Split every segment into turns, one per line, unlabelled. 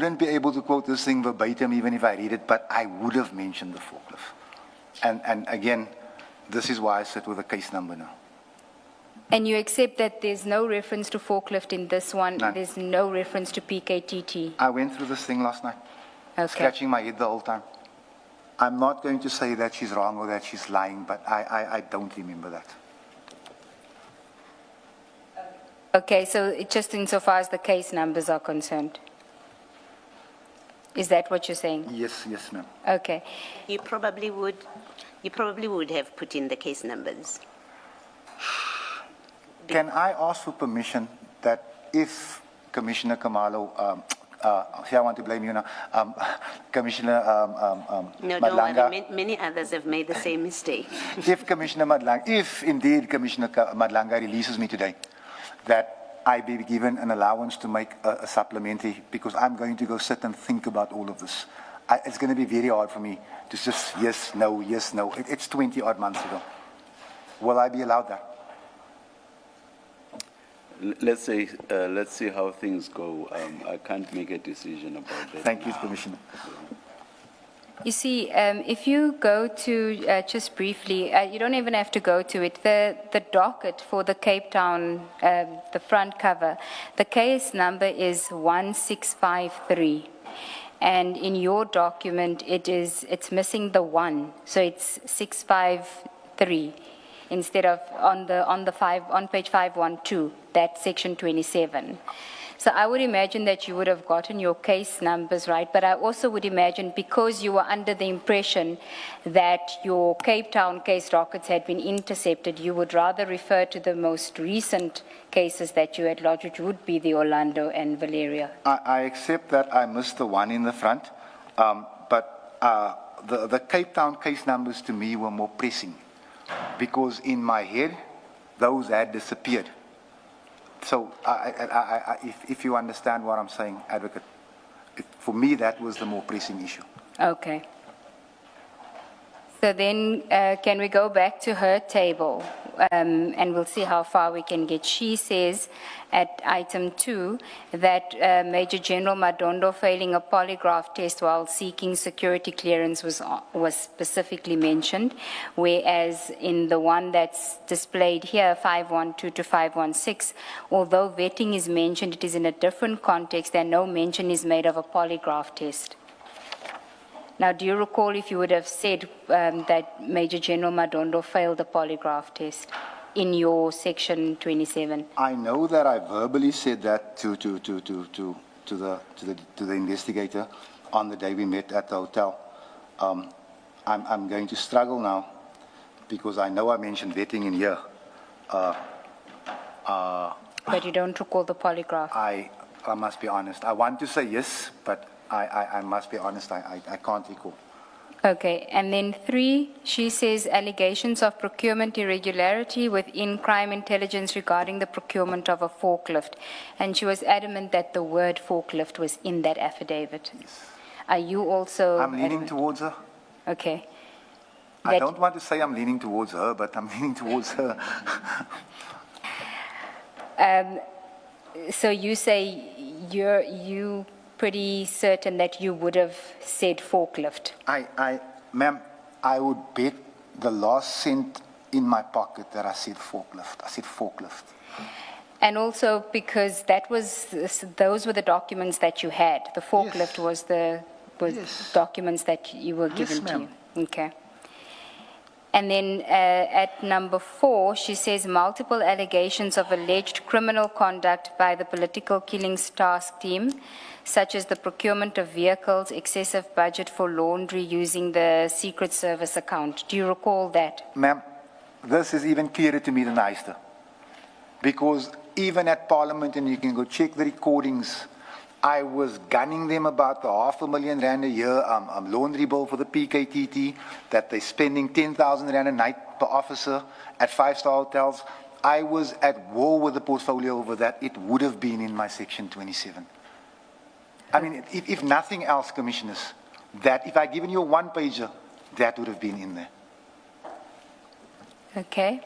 wouldn't be able to quote this thing verbatim even if I read it, but I would have mentioned the forklift. And again, this is why I sit with a case number now.
And you accept that there's no reference to forklift in this one?
None.
There's no reference to PKTT?
I went through this thing last night,
Okay.
scratching my head the whole time. I'm not going to say that she's wrong or that she's lying, but I don't remember that.
Okay, so it just insofar as the case numbers are concerned? Is that what you're saying?
Yes, ma'am.
Okay.
You probably would have put in the case numbers.
Can I ask for permission that if Commissioner Kamalo, see, I want to blame you now, Commissioner
No, don't
Madlanga,
worry. Many others have made the same mistake.
if indeed Commissioner Madlanga releases me today, that I be given an allowance to make a supplementary, because I'm going to go sit and think about all of this. It's going to be very hard for me to just yes, no. It's 20 odd months ago. Will I be allowed that?
Let's see how things go. I can't make a decision about that.
Thank you, Commissioner.
You see, if you go to, just briefly, you don't even have to go to it, the docket for the Cape Town, the front cover, the case number is 1653. And in your document, it's missing the 1, so it's 653 instead of on page 512, that's section 27. So I would imagine that you would have gotten your case numbers right, but I also would imagine because you were under the impression that your Cape Town case dockets had been intercepted, you would rather refer to the most recent cases that you had lodged, which would be the Orlando and Valeria.
I accept that I missed the 1 in the front, but the Cape Town case numbers to me were more pressing, because in my head, those had disappeared. So if you understand what I'm saying, Advocate, for me that was the more pressing issue.
Okay. So then can we go back to her table and we'll see how far we can get. She says at item 2 that Major General Madondo failing a polygraph test while seeking security clearance was specifically mentioned, whereas in the one that's displayed here, 512 to 516, although vetting is mentioned, it is in a different context and no mention is made of a polygraph test. Now, do you recall if you would have said that Major General Madondo failed the polygraph test in your section 27?
I know that I verbally said that to the investigator on the day we met at the hotel. I'm going to struggle now because I know I mentioned vetting in here.
But you don't recall the polygraph?
I must be honest. I want to say yes, but I must be honest, I can't recall.
Okay, and then 3, she says allegations of procurement irregularity within crime intelligence regarding the procurement of a forklift. And she was adamant that the word forklift was in that affidavit.
Yes.
Are you also
I'm leaning
adamant?
towards her.
Okay.
I don't want to say I'm leaning towards her, but I'm leaning towards her.
So you say you pretty certain that you would have said forklift?
Ma'am, I would bet the last cent in my pocket that I said forklift. I said forklift.
And also because those were the documents that you had. The forklift was
Yes.
documents that you were given to
ma'am.
you. Okay. And then at number 4, she says multiple allegations of alleged criminal conduct by the political killings task team, such as the procurement of vehicles, excessive budget for laundry using the Secret Service account. Do you recall that?
Ma'am, this is even clearer to me than I used to. Because even at Parliament, and you can go check the recordings, I was gunning them about the R500,000 a year laundry bill for the PKTT, that they're spending 10,000 Rand a night per officer at 5-star hotels. I was at war with the portfolio over that. It would have been in my section 27. I mean, if nothing else, Commissioners, that if I'd given you a one-pager, that would have been in there.
Okay.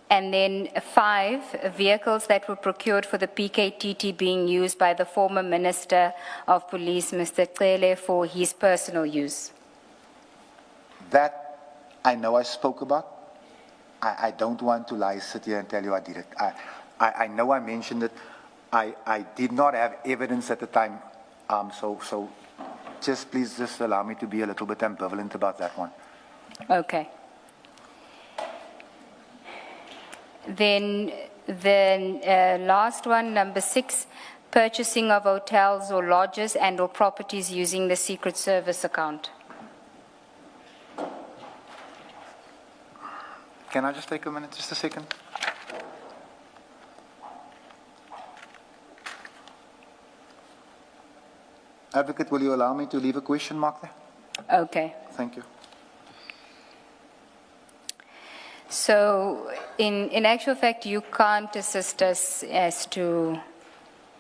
And then 5, vehicles that were procured for the PKTT being used by the former Minister of Police, Mr. Cele, for his personal use.
That I know I spoke about. I don't want to lie, sit here and tell you I did it. I know I mentioned it. I did not have evidence at the time. So just please just allow me to be a little bit ambivalent about that one.
Okay. Then the last one, number 6, purchasing of hotels or lodges and or properties using the Secret Service account.
Can I just take a minute, just a second? Advocate, will you allow me to leave a question mark there?
Okay.
Thank you.
So in actual fact, you can't assist us as to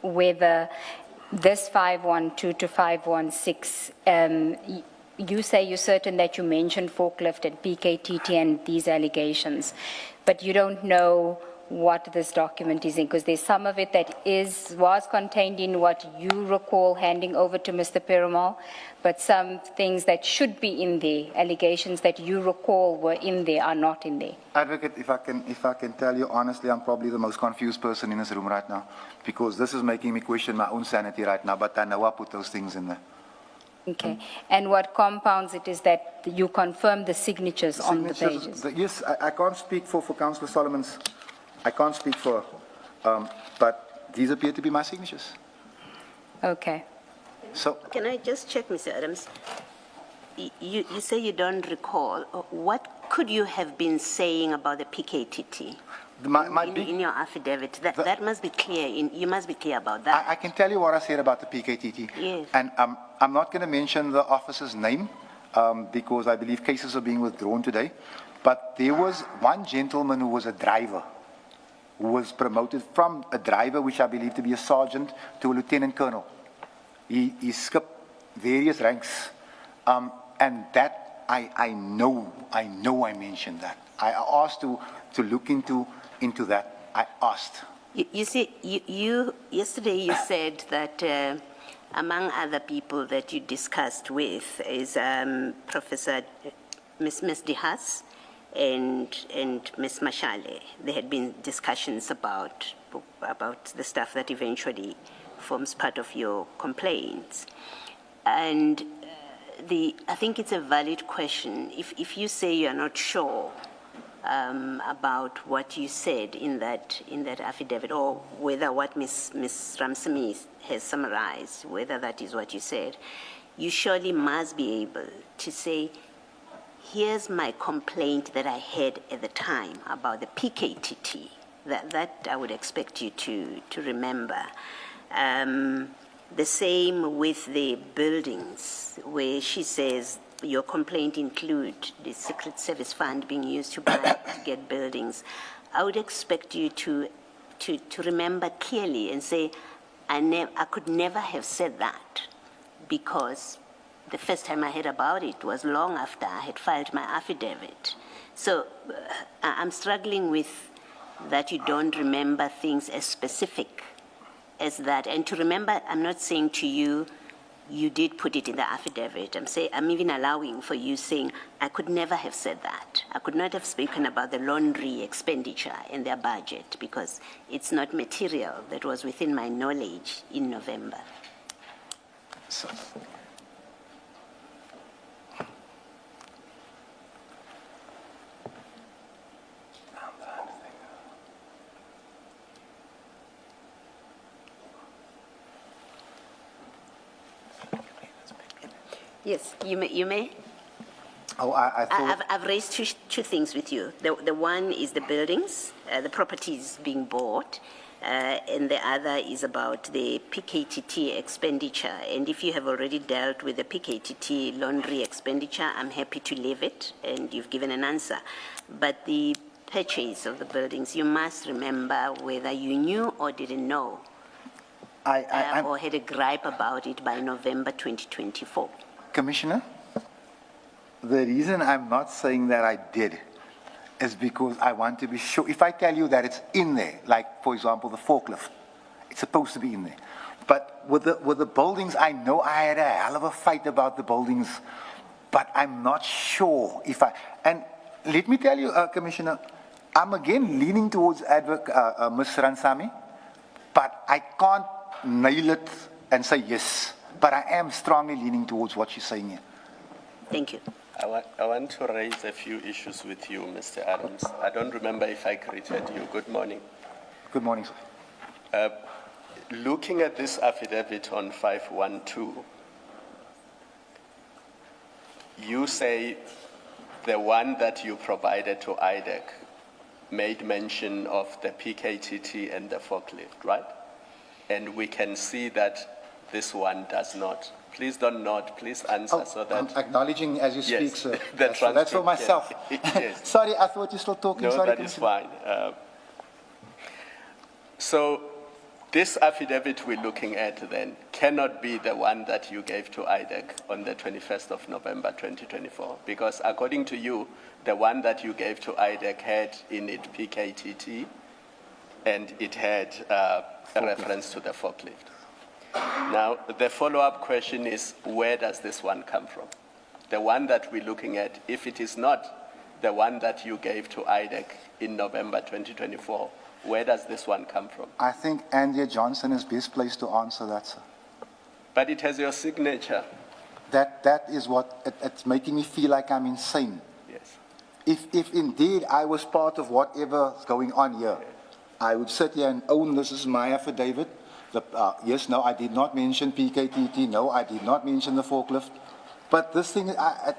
whether this 512 to 516, you say you're certain that you mentioned forklift and PKTT and these allegations, but you don't know what this document is in, because there's some of it that was contained in what you recall handing over to Mr. Perumal, but some things that should be in there, allegations that you recall were in there, are not in there.
Advocate, if I can tell you honestly, I'm probably the most confused person in this room right now, because this is making me question my own sanity right now, but I know I put those things in there.
Okay. And what compounds it is that you confirm the signatures on the pages?
Yes, I can't speak for Councillor Solomon's. I can't speak for, but these appear to be my signatures.
Okay.
So,
Can I just check, Mr. Adams? You say you don't recall. What could you have been saying about the PKTT in your affidavit? That must be clear. You must be clear about that.
I can tell you what I said about the PKTT.
Yes.
And I'm not going to mention the officer's name because I believe cases are being withdrawn today. But there was one gentleman who was a driver, who was promoted from a driver, which I believe to be a sergeant, to a lieutenant colonel. He skipped various ranks. And that, I know I mentioned that. I asked to look into that. I asked.
You see, yesterday you said that among other people that you discussed with is Professor Ms. Dihas and Ms. Mashale. There had been discussions about the stuff that eventually forms part of your complaints. And I think it's a valid question. If you say you're not sure about what you said in that affidavit, or whether what Ms. Ramsamy has summarized, whether that is what you said, you surely must be able to say, here's my complaint that I had at the time about the PKTT. That I would expect you to remember. The same with the buildings, where she says your complaint include the Secret Service fund being used to get buildings. I would expect you to remember clearly and say, I could never have said that, because the first time I heard about it was long after I had filed my affidavit. So I'm struggling with that you don't remember things as specific as that. And to remember, I'm not saying to you, you did put it in the affidavit. I'm even allowing for you saying, I could never have said that. I could not have spoken about the laundry expenditure in their budget, because it's not material that was within my knowledge in November.
So,
Yes, you may.
oh, I thought.
I've raised two things with you. The one is the buildings, the properties being bought, and the other is about the PKTT expenditure. And if you have already dealt with the PKTT laundry expenditure, I'm happy to leave it, and you've given an answer. But the purchase of the buildings, you must remember whether you knew or didn't know, or had a gripe about it by November 2024.
Commissioner, the reason I'm not saying that I did is because I want to be sure. If I tell you that it's in there, like, for example, the forklift, it's supposed to be in there. But with the buildings, I know I had a hell of a fight about the buildings, but I'm not sure if and let me tell you, Commissioner, I'm again leaning towards Ms. Ransami, but I can't nail it and say yes. But I am strongly leaning towards what she's saying here.
Thank you.
I want to raise a few issues with you, Mr. Adams. I don't remember if I greeted you. Good morning.
Good morning, sir.
Looking at this affidavit on 512, you say the one that you provided to IDEC made mention of the PKTT and the forklift, right? And we can see that this one does not. Please don't nod, please answer so that...
I'm acknowledging as you speak,
Yes,
sir.
the
That's for
transcript,
myself.
yes.
Sorry, I thought you're still talking.
No,
Sorry,
that is
Commissioner.
fine. So this affidavit we're looking at then cannot be the one that you gave to IDEC on the 21st of November 2024, because according to you, the one that you gave to IDEC had in it PKTT and it had a reference to the forklift. Now, the follow-up question is, where does this one come from? The one that we're looking at, if it is not the one that you gave to IDEC in November 2024, where does this one come from?
I think Andrea Johnson is best placed to answer that, sir.
But it has your signature.
That is what, it's making me feel like I'm insane.
Yes.
If indeed I was part of whatever's going on here, I would sit here and own this is my affidavit. Yes, no, I did not mention PKTT. No, I did not mention the forklift. But this thing,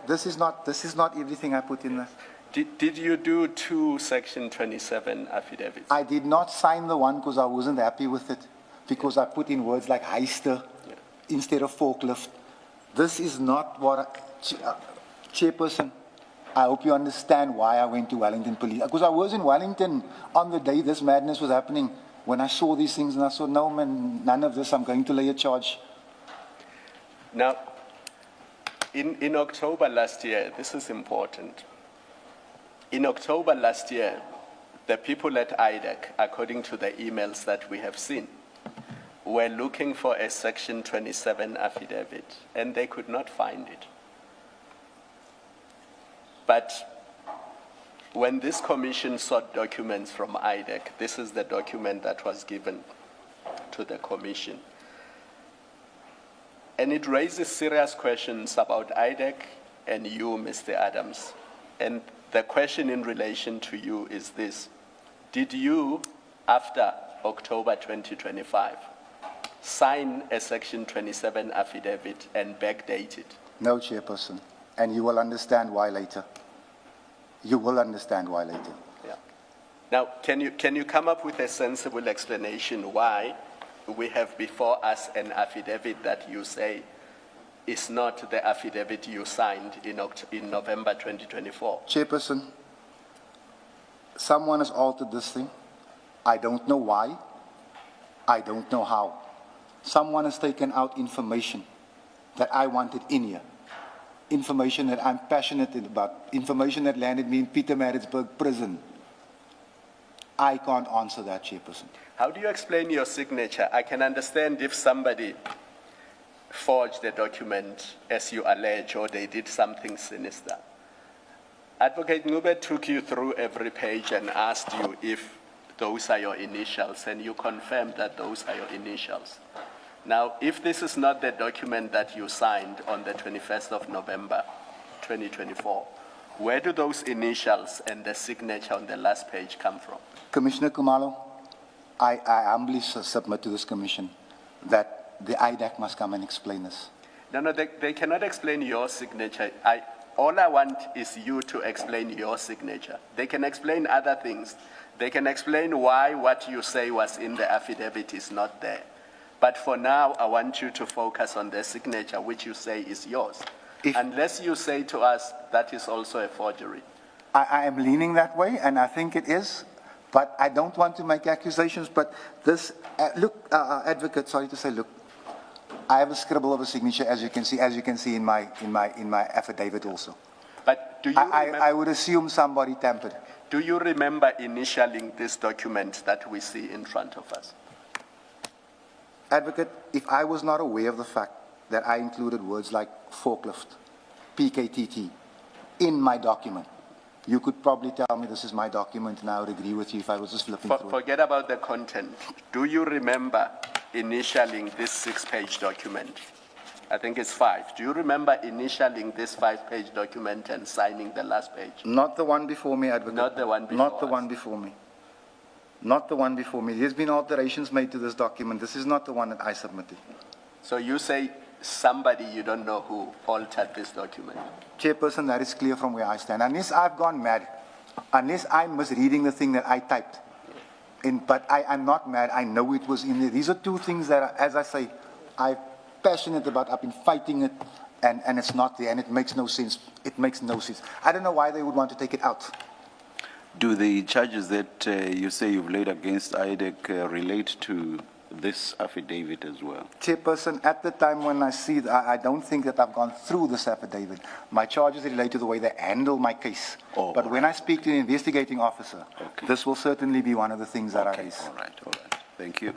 this is not everything I put in there.
Did you do two Section 27 affidavits?
I did not sign the one because I wasn't happy with it, because I put in words like heister instead of forklift. This is not what, Chairperson, I hope you understand why I went to Wellington Police. Because I was in Wellington on the day this madness was happening, when I saw these things and I said, no man, none of this, I'm going to lay a charge.
Now, in October last year, this is important. In October last year, the people at IDEC, according to the emails that we have seen, were looking for a Section 27 affidavit, and they could not find it. But when this commission sought documents from IDEC, this is the document that was given to the commission. And it raises serious questions about IDEC and you, Mr. Adams. And the question in relation to you is this: did you, after October 2025, sign a Section 27 affidavit and backdate it?
No, Chairperson, and you will understand why later. You will understand why later.
Yeah. Now, can you come up with a sensible explanation why we have before us an affidavit that you say is not the affidavit you signed in November 2024?
Chairperson, someone has altered this thing. I don't know why. I don't know how. Someone has taken out information that I wanted in here. Information that I'm passionate about. Information that landed me in Pietermaritzburg prison. I can't answer that, Chairperson.
How do you explain your signature? I can understand if somebody forged the document as you allege, or they did something sinister. Advocate Ngube took you through every page and asked you if those are your initials, and you confirmed that those are your initials. Now, if this is not the document that you signed on the 21st of November, 2024, where do those initials and the signature on the last page come from?
Commissioner Kumalo, I humbly submit to this commission that the IDAC must come and explain this.
No, they cannot explain your signature. All I want is you to explain your signature. They can explain other things. They can explain why what you say was in the affidavit is not there. But for now, I want you to focus on the signature, which you say is yours. Unless you say to us that is also a forgery.
I am leaning that way, and I think it is, but I don't want to make accusations. But this, look, advocate, sorry to say, look, I have a scribble of a signature, as you can see in my affidavit also.
But do you
I would assume somebody tampered.
do you remember initialing this document that we see in front of us?
Advocate, if I was not aware of the fact that I included words like forklift, PKTT, in my document, you could probably tell me this is my document and I would agree with you if I was just flipping through it.
Forget about the content. Do you remember initialing this 6-page document? I think it's 5. Do you remember initialing this 5-page document and signing the last page?
Not the one before me, Advocate.
Not the one before
Not the
us.
one before me. Not the one before me. There's been alterations made to this document. This is not the one that I submitted.
So you say somebody you don't know who altered this document.
Chairperson, that is clear from where I stand. Unless I've gone mad, unless I'm misreading the thing that I typed, but I'm not mad. I know it was in there. These are two things that, as I say, I'm passionate about. I've been fighting it, and it's not there, and it makes no sense. It makes no sense. I don't know why they would want to take it out.
Do the charges that you say you've laid against IDEC relate to this affidavit as well?
Chairperson, at the time when I see that, I don't think that I've gone through this affidavit. My charges relate to the way they handle my case.
Oh,
but when I speak to the investigating officer,
Okay.
this will certainly be one of the things that I raise.
All right. Thank you.